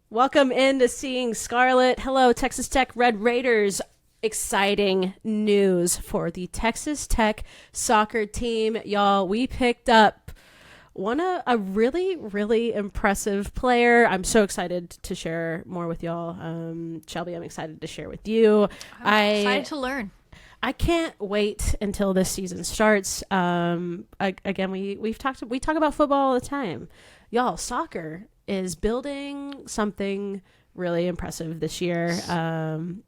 Welcome into Seeing Scarlet. Hello, Texas Tech Red Raiders. Exciting news for the Texas Tech soccer team. Y'all, we picked up a really impressive player. I'm so excited to share more with y'all. Shelby, I'm excited to share with you. I'm excited to learn. I can't wait until this season starts. Again, we talk about football all the time. Y'all, soccer is building something really impressive this year. And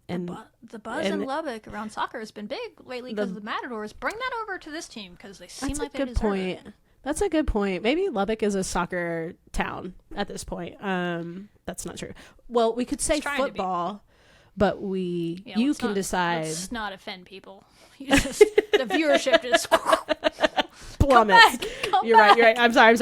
the buzz in Lubbock around soccer has been big lately because of the Matadors. Bring that over to this team because they seem like they deserve it. That's a good point. Maybe Lubbock is a soccer town at this point. That's not true. Well, we could say football, but you can decide. Let's not offend people. The viewership just plummets. You're right. I'm sorry.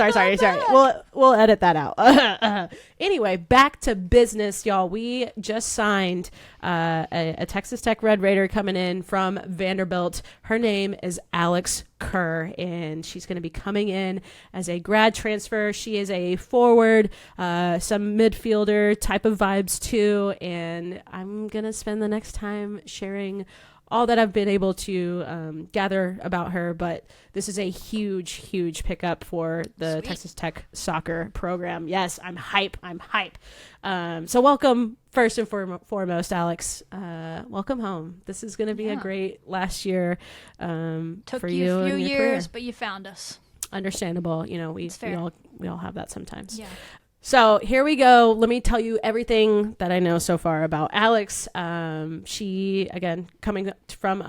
We'll edit that out. Anyway, back to business, y'all. We just signed a Texas Tech Red Raider coming in from Vanderbilt. Her name is Alex Kerr, and she's going to be coming in as a grad transfer. She is a forward, some midfielder type of vibes too, and I'm going to spend the next time sharing all that I've been able to gather about her, but this is a huge pickup for the Sweet. Texas Tech soccer program. Yes, I'm hype. So welcome, first and foremost, Alex. Welcome home. This is going to be a great last year Took for you you a few and your years, career. but you found us. Understandable. You know, we all have that sometimes. Yeah. So here we go. Let me tell you everything that I know so far about Alex. She, again, coming from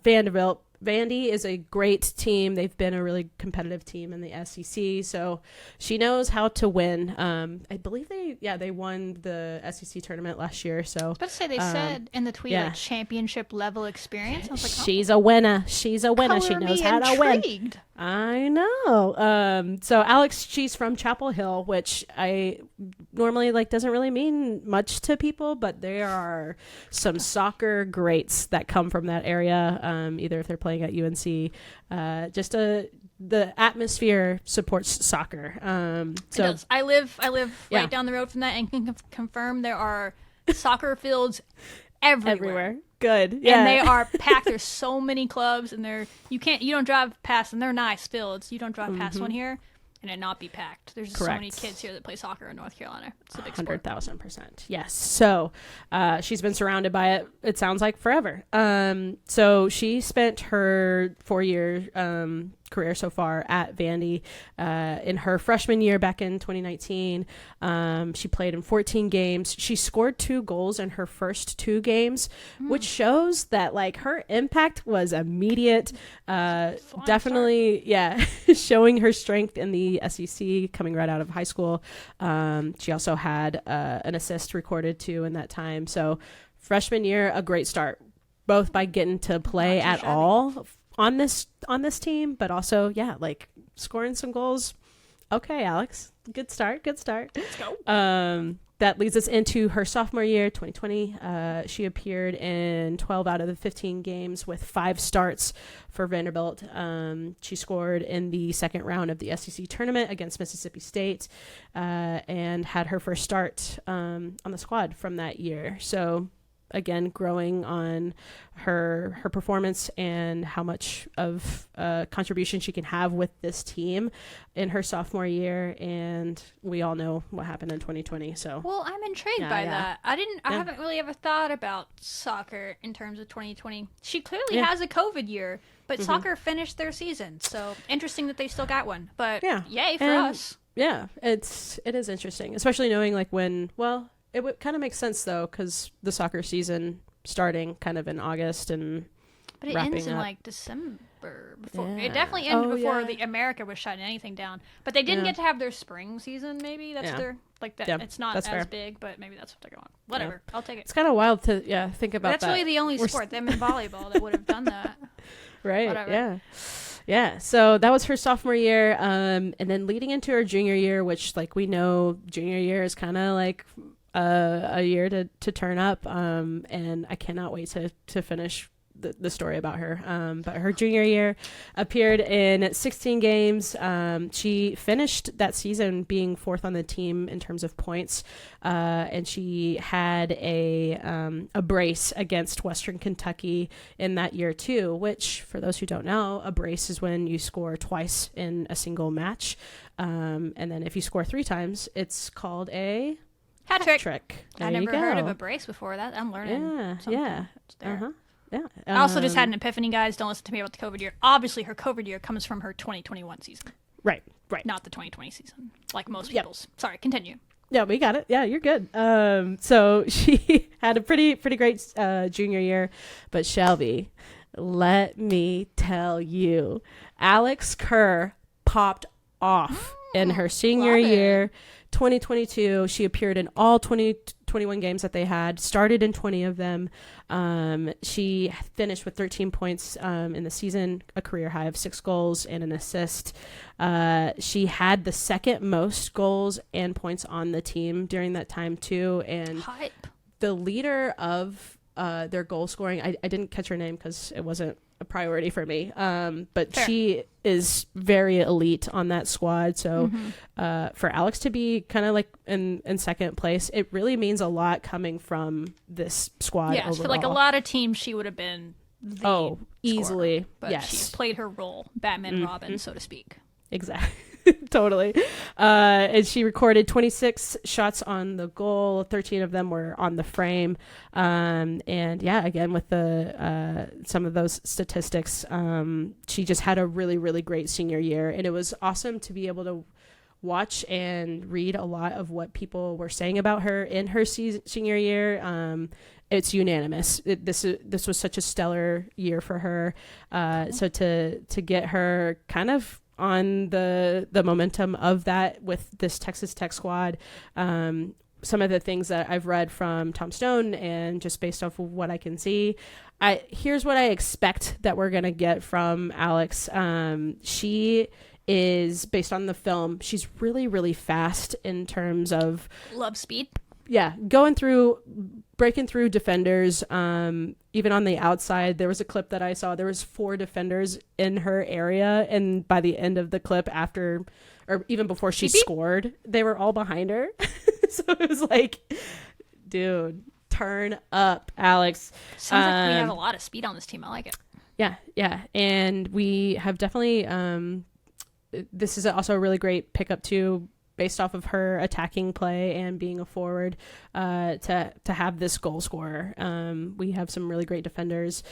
Vanderbilt. Vandy is a great team. They've been a really competitive team in the SEC, so she knows how to win. I believe they won the SEC tournament last year. So I was about to say they said in the tweet like championship level experience. I was like, she's a winner. She knows how to win. I know. So Alex, she's from Chapel Hill, which I normally doesn't really mean much to people, but there are some soccer greats that come from that area. Either if they're playing at UNC, the atmosphere supports soccer. So it does. I live right down the road from that and can confirm there are soccer fields everywhere. Good. Yeah. And they are packed. There's so many clubs, and you don't drive past them. They're nice fields. You don't drive past one here and it not be packed. There's so many kids here that play soccer in North Carolina. It's a big sport. 100,000%. Yes. So she's been surrounded by it sounds like forever. So she spent her 4-year career so far at Vandy. In her freshman year back in 2019, she played in 14 games. She scored 2 goals in her first 2 games, which shows that her impact was immediate. Definitely, showing her strength in the SEC coming right out of high school. She also had an assist recorded too in that time. So freshman year, a great start, both by getting to play at all on this team, but also scoring some goals. Okay, Alex, good start. Let's go. That leads us into her sophomore year, 2020. She appeared in 12 out of the 15 games with 5 starts for Vanderbilt. She scored in the second round of the SEC tournament against Mississippi State, and had her first start on the squad from that year. So again, growing on her performance and how much of contribution she can have with this team in her sophomore year. And we all know what happened in 2020. So well, I'm intrigued by that. I haven't really ever thought about soccer in terms of 2020. She clearly has a COVID year, but soccer finished their season. So interesting that they still got one. But yay for us. Yeah, it is interesting, especially knowing it would kind of make sense though, because the soccer season starting kind of in August and but it ends in December. It definitely ended before the America was shutting anything down. But they didn't get to have their spring season. Maybe that's their that. Yeah, it's not as fair. Big, but maybe that's what they're going. Whatever, I'll take it. It's kind of wild to think about. That's really the only sport them in volleyball that would have done that. Right. Whatever. Yeah. So that was her sophomore year, and then leading into her junior year, which we know junior year is kind of a year to turn up, and I cannot wait to finish the story about her. But her junior year appeared in 16 games. She finished that season being fourth on the team in terms of points. And she had a brace against Western Kentucky in that year too, which for those who don't know, a brace is when you score twice in a single match. And then if you score 3 times, it's called a hat trick. I never heard of a brace before. That I'm learning. Yeah. Yeah. I also just had an epiphany, guys. Don't listen to me about the COVID year. Obviously, her COVID year comes from her 2021 season. Right. Not the 2020 season, like most people's. Sorry, continue. Yeah, we got it. Yeah, you're good. So she had a pretty great junior year, but Shelby, let me tell you, Alex Kerr popped off in her senior year. 2022, she appeared in all 21 games that they had, started in 20 of them. She finished with 13 points in the season, a career high of 6 goals and an assist. She had the second most goals and points on the team during that time too. And the leader of their goal scoring, I didn't catch her name because it wasn't a priority for me. But Fair. She is very elite on that squad. So for Alex to be kind of like in second place, it really means a lot coming from this squad. Yes, for like a lot of teams, she would have been easily. Scorer, but she played her role, Batman Robin, so to speak. Exactly. Totally. And she recorded 26 shots on the goal. 13 of them were on the frame. And yeah, again, with the some of those statistics, she just had a really, really great senior year. And it was awesome to be able to watch and read a lot of what people were saying about her in her senior year. It's unanimous. This was such a stellar year for her. So to get her kind of on the momentum of that with this Texas Tech squad, some of the things that I've read from Tom Stone and just based off of what I can see, here's what I expect that we're gonna get from Alex. She is, based on the film, she's really, really fast in terms of love speed. Yeah, breaking through defenders, even on the outside. There was a clip that I saw. There was 4 defenders in her area, and by the end of the clip, after or even before she scored, they were all behind her. So it was like, dude, turn up, Alex. Sounds like we have a lot of speed on this team. I like it. Yeah, and we have definitely. This is also a really great pickup too, based off of her attacking play and being a forward, to have this goal scorer. We have some really great defenders,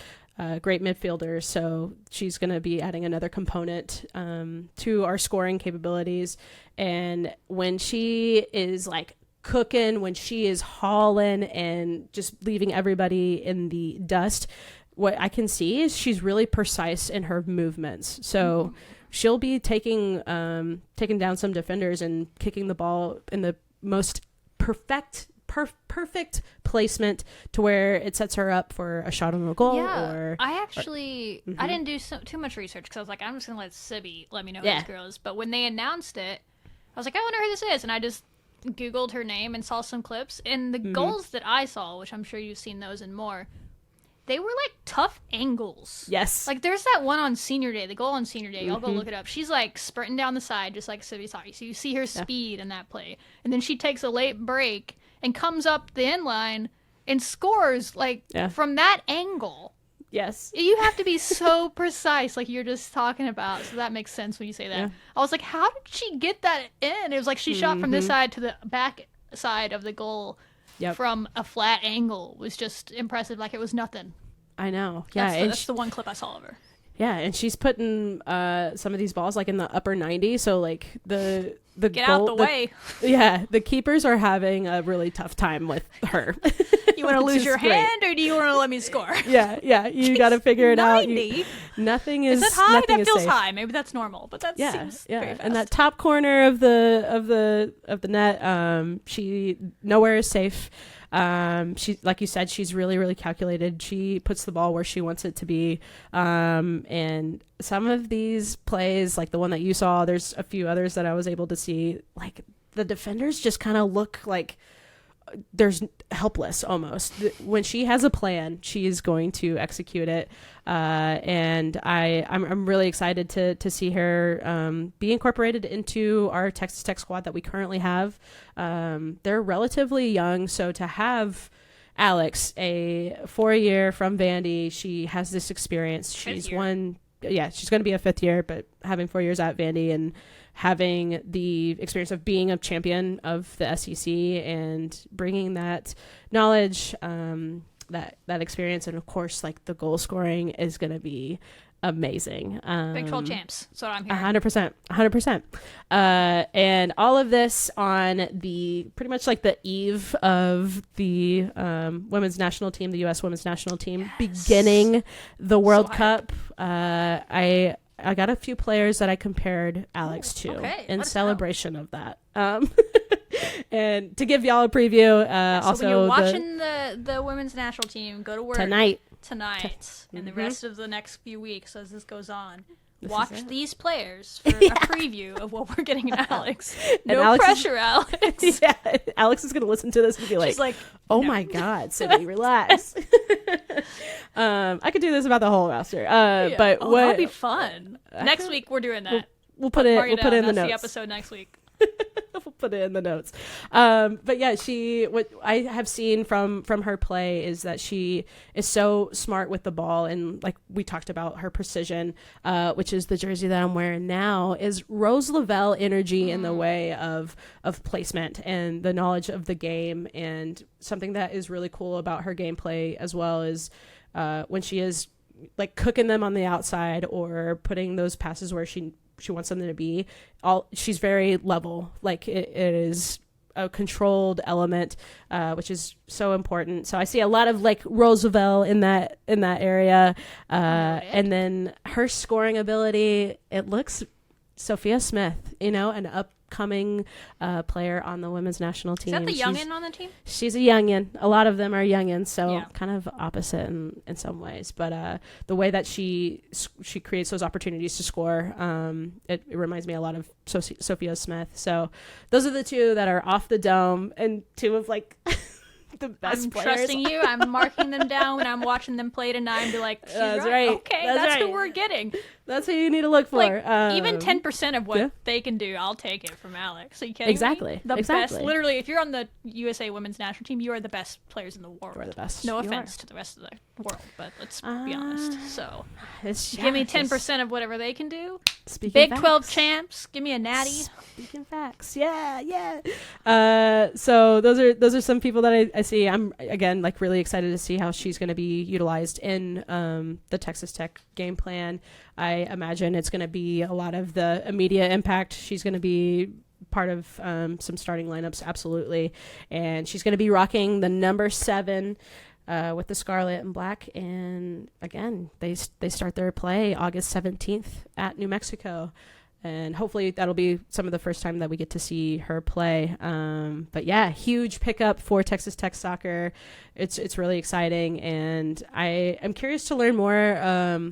great midfielders, so she's going to be adding another component to our scoring capabilities. And when she is like cooking, when she is hauling and just leaving everybody in the dust, what I can see is she's really precise in her movements. So she'll be taking down some defenders and kicking the ball in the most perfect placement to where it sets her up for a shot on the goal. Yeah, I didn't do too much research because I was like, I'm just gonna let Sibby let me know who this girl is. But when they announced it, I was like, I wonder who this is, and I just Googled her name and saw some clips. And the goals that I saw, which I'm sure you've seen those and more, they were like tough angles. Yes. Like there's that one on senior day, the goal on senior day. I'll go look it up. She's like sprinting down the side, just like Sibby saw. So you see her speed in that play. And then she takes a late break and comes up the end line and scores like from that angle. Yes. You have to be so precise, like you're just talking about. So that makes sense when you say that. Yeah. I was like, how did she get that in? It was like she shot from this side to the back side of the goal. Yep. From a flat angle. Was just impressive, like it was nothing. I know. Yeah, that's the one clip I saw of her. Yeah, and she's putting some of these balls like in the upper 90, so like the get out the way. Yeah, the keepers are having a really tough time with her. You want to lose your hand, or do you want to let me score? Yeah, you got to figure it 90? Out. Nothing is. Is that high? That feels safe. High. Maybe that's normal, but that seems very fast. And that top corner of the net, she nowhere is safe. She, like you said, she's really, really calculated. She puts the ball where she wants it to be. And some of these plays, like the one that you saw, there's a few others that I was able to see, like the defenders just kind of look like there's helpless almost. When she has a plan, she is going to execute it. And I'm really excited to see her be incorporated into our Texas Tech squad that we currently have. They're relatively young, so to have Alex, a 4-year from Vandy, she has this experience. She's going to be a 5th year, but having 4 years at Vandy and having the experience of being a champion of the SEC and bringing that knowledge, that experience, and of course, like the goal scoring is going to be amazing. Big 12 champs. That's what I'm hearing. 100%. And all of this on the pretty much like the eve of the women's national team, the U.S. women's national team, beginning the World Cup. I got a few players that I compared Alex to in celebration of that. And to give y'all a preview, so also when you're watching the women's national team, go to work tonight, and the rest of the next few weeks as this goes on. Watch these players for a preview of what we're getting in Alex. No pressure, Alex. Yeah, Alex is going to listen to this and be like, oh my God, Sydney, relax. I could do this about the whole roster. But that'd be fun. Next week, we're doing that. We'll put it in the notes. That's the episode next week. We'll put it in the notes. But yeah, what I have seen from her play is that she is so smart with the ball, and like we talked about, her precision, which is the jersey that I'm wearing now, is Rose Lavelle energy in the way of placement and the knowledge of the game. And something that is really cool about her gameplay as well is when she is like cooking them on the outside or putting those passes where she wants them to be, she's very level. Like it is a controlled element, which is so important. So I see a lot of like Roosevelt in that area. And then her scoring ability, it looks Sophia Smith, an upcoming player on the women's national team. Is that the youngin on the team? She's a youngin. A lot of them are youngins, so kind of opposite in some ways. But the way that she creates those opportunities to score, it reminds me a lot of Sophia Smith. So those are the two that are off the dome, and two of like the best players. I'm trusting you. I'm marking them down when I'm watching them play tonight and be like, that's right. Okay, that's who we're getting. That's who you need to look for. Like, even 10% of what they can do, I'll take it from Alex. So you can't exactly. Best. Literally, if you're on the USA women's national team, you are the best players in the world. You are the best. No offense to the rest of the world, but let's be honest. So give me 10% of whatever they can do. Big facts. 12 champs. Give me a natty. Speaking facts. Yeah. So those are some people that I see. I'm again like really excited to see how she's going to be utilized in the Texas Tech game plan. I imagine it's going to be a lot of the immediate impact. She's going to be part of some starting lineups, absolutely. And she's going to be rocking the number 7 with the scarlet and black. And again, they start their play August 17th at New Mexico. And hopefully that'll be some of the first time that we get to see her play. But yeah, huge pickup for Texas Tech soccer. It's really exciting, and I am curious to learn more.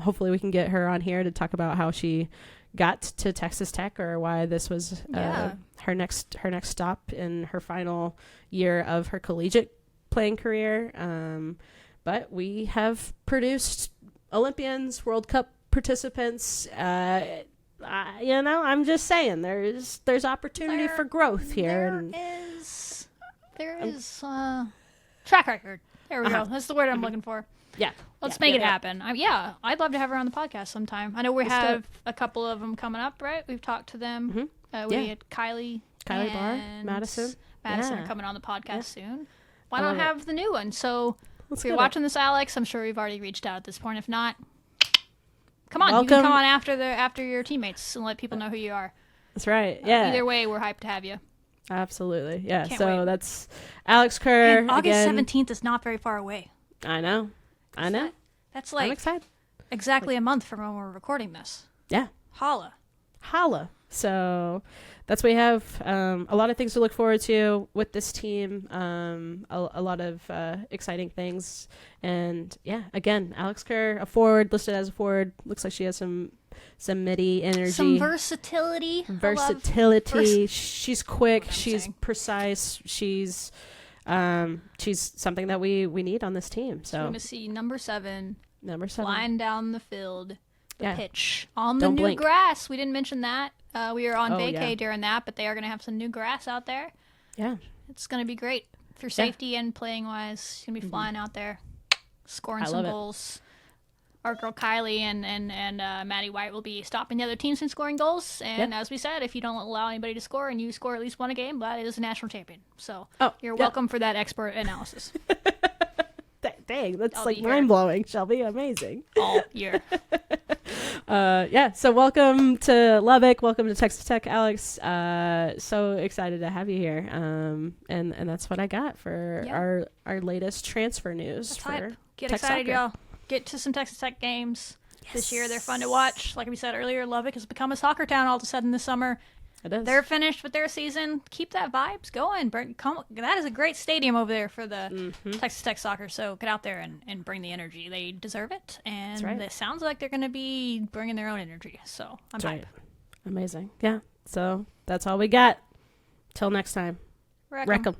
Hopefully we can get her on here to talk about how she got to Texas Tech, or why this was her next stop in her final year of her collegiate playing career. But we have produced Olympians, World Cup participants. I'm just saying there's opportunity for growth here. There is track record. There we go. That's the word I'm looking for. Yeah. Let's make it happen. I'd love to have her on the podcast sometime. I know we have a couple of them coming up, right? We've talked to them. We had Kylie Barr, Madison are coming on the podcast soon. Why not have the new one? So if you're watching this, Alex, I'm sure we've already reached out at this point. If not, come on, welcome. You can come on after your teammates and let people know who you are. That's right. Yeah. Either way, we're hyped to have you. Absolutely. Yeah. Can't so wait. That's Alex Kerr. And August 17th is not very far away. I know. That's like I'm excited. Exactly a month from when we're recording this. Yeah. Holla. So that's what we have. A lot of things to look forward to with this team. A lot of exciting things. And yeah, again, Alex Kerr, a forward, listed as a forward. Looks like she has some midi energy. Some versatility. She's quick. She's precise. She's she's something that we need on this team. So we're going to see number 7 flying down the field, pitch on the Don't new blink. grass. We didn't mention that. We were on vacay yeah. during that, but they are going to have some new grass out there. Yeah. It's going to be great for safety and playing wise. She's going to be flying out there, scoring some goals. Our girl Kylie and Maddie White will be stopping the other teams from scoring goals. And as we said, if you don't allow anybody to score and you score at least one a game, that is a national champion. So you're welcome for that expert analysis. Dang, that's like mind-blowing, Shelby. Amazing. All year. So welcome to Lubbock. Welcome to Texas Tech, Alex. So excited to have you here. And that's what I got for our latest transfer news. Get Tech excited, soccer. y'all. Get to some Texas Tech games this year. They're fun to watch. Like we said earlier, Lubbock has become a soccer town all of a sudden this summer. It is. They're finished with their season. Keep that vibes going. That is a great stadium over there for the Texas Tech soccer. So get out there and bring the energy. They deserve it. And it sounds like they're going to be bringing their own energy. So I'm hyped. Amazing. Yeah. So that's all we got. Till next time. Wreck 'em.